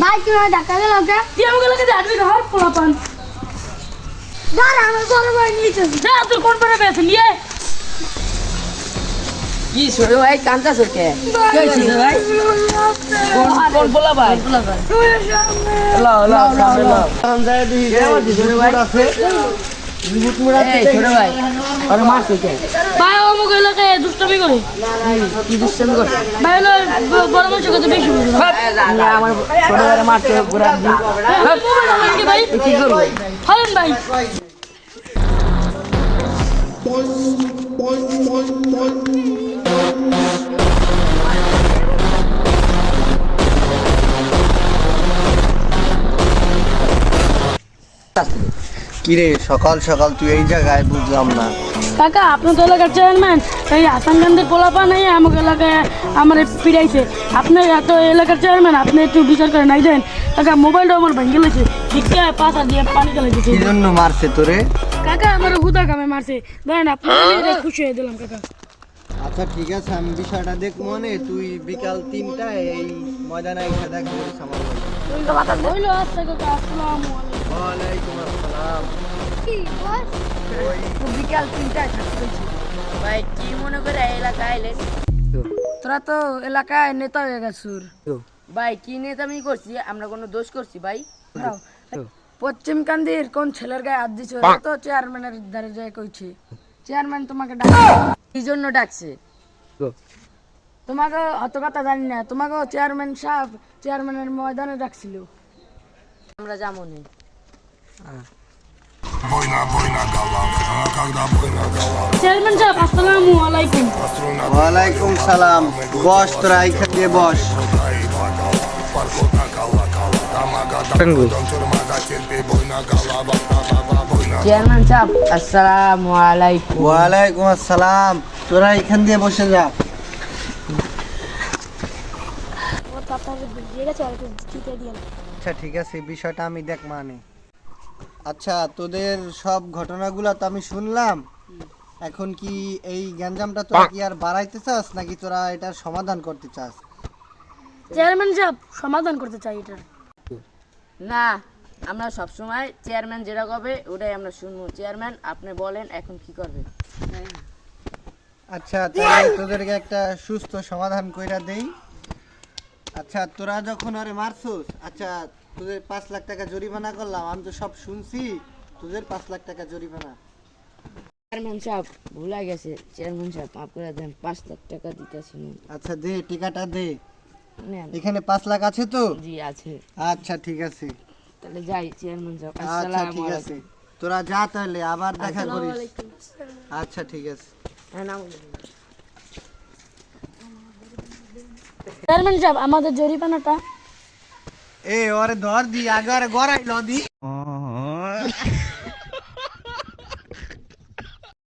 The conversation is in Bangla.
ভাই তুমি ঢাকা গেল কে তুই আমাকে লাগে আটবি ঘর পোলাপান দাঁড়া আমার বড় ভাই নিচে যা তুই কোন পারে বেছে নিয়ে কি ছোট ভাই কান্তা সরকে কি হইছে ভাই কোন বলা ভাই লাও লাও সামনে লাও আন্দায় দিই ছোট ভাই আছে রিমোট মোড়া এই ছোট ভাই আরে মারছে কে ভাই ও আমাকে লাগে দুষ্টামি করে কি দুষ্টামি করছে ভাই হলো বড় মানুষের কাছে বেশি বুঝে আমার ছোট ভাই মারছে পুরা দিন ভাই কি করব হারেন ভাই কিরে সকাল সকাল তুই এই জায়গায় বুঝলাম না। কাকা আপনি তো এলাকার চেয়ারম্যান এই হাসান গান্ধীর পোলাপা নাই আমাকে এলাকায় আমার পিড়াইছে আপনি এত এলাকার চেয়ারম্যান আপনি একটু বিচার করে নাই দেন কাকা মোবাইলটা আমার ভেঙে গেছে ভিক্ষা পাশা দিয়ে পানি গেলে দিচ্ছে কি জন্য মারছে তোরে? কাকা আমার হুদা কামে মারছে ধরেন আপনি খুশি হয়ে দিলাম কাকা আচ্ছা ঠিক আছে আমি বিষয়টা দেখ মনে তুই বিকাল 3টায় এই ময়দানে এসে দেখ করিস আমার বাড়ি। হইলো আচ্ছা কাকা আসসালামু আলাইকুম ওয়ালাইকুম আসসালাম। কি বস বিকাল 3টায় থাকতে হইছে ভাই কি মনে করে এলাকায় আইলেন তোরা তো এলাকায় নেতা হয়ে গেছুর ভাই কি নেতামি করছি আমরা কোনো দোষ করছি ভাই পশ্চিম কান্দির কোন ছেলের গায়ে হাত দিছ তো চেয়ারম্যানের ধারে যায় কইছে চেয়ারম্যান তোমাকে ডাকে কি জন্য ডাকছে তোমাকে অত কথা জানি না তোমাকে চেয়ারম্যান সাহেব চেয়ারম্যানের ময়দানে ডাকছিল আমরা যেমন চেয়ারম্যান সাহেব আসসালামু আলাইকুম ওয়ালাইকুম সালাম। বস তোরা এখানে দিয়ে বস। চেয়ারম্যান সাহেব আসসালামু আলাইকুম ওয়ালাইকুম আসসালাম। তোরা এখান দিয়ে বসে যা। আচ্ছা ঠিক আছে বিষয়টা আমি দেখ মানে। আচ্ছা তোদের সব ঘটনাগুলো তো আমি শুনলাম, এখন কি এই গ্যাঞ্জামটা তোরা কি আর বাড়াইতে চাস নাকি তোরা এটার সমাধান করতে চাস? চেয়ারম্যান সাহেব সমাধান করতে চাই এটা না আমরা সব সময় চেয়ারম্যান যেটা করবে ওটাই আমরা শুনবো চেয়ারম্যান আপনি বলেন এখন কি করবে আচ্ছা তাহলে তোদেরকে একটা সুস্থ সমাধান কইরা দেই। আচ্ছা তোরা যখন ওরে মারছস, আচ্ছা তোদের 5 লাখ টাকা জরিমানা করলাম, আমি তো সব শুনছি, তোদের 5 লাখ টাকা জরিমানা। চেয়ারম্যান সাহেব ভুলে গেছে চেয়ারম্যান সাহেব মাফ করে দেন 5 লাখ টাকা দিতেছি আচ্ছা দে টিকাটা দে। নেন এখানে 5 লাখ আছে তো? জি আছে আচ্ছা ঠিক আছে। তাহলে যাই চেয়ারম্যান সাহেব আচ্ছা আসসালামু ঠিক আছে আলাইকুম তোরা যা তাহলে আবার দেখা করিস। আচ্ছা ঠিক আছে। হ্যাঁ নাম চেয়ারম্যান সাহেব আমাদের জরিমানাটা এ ওরে ধর দি আগে গড়াইল দি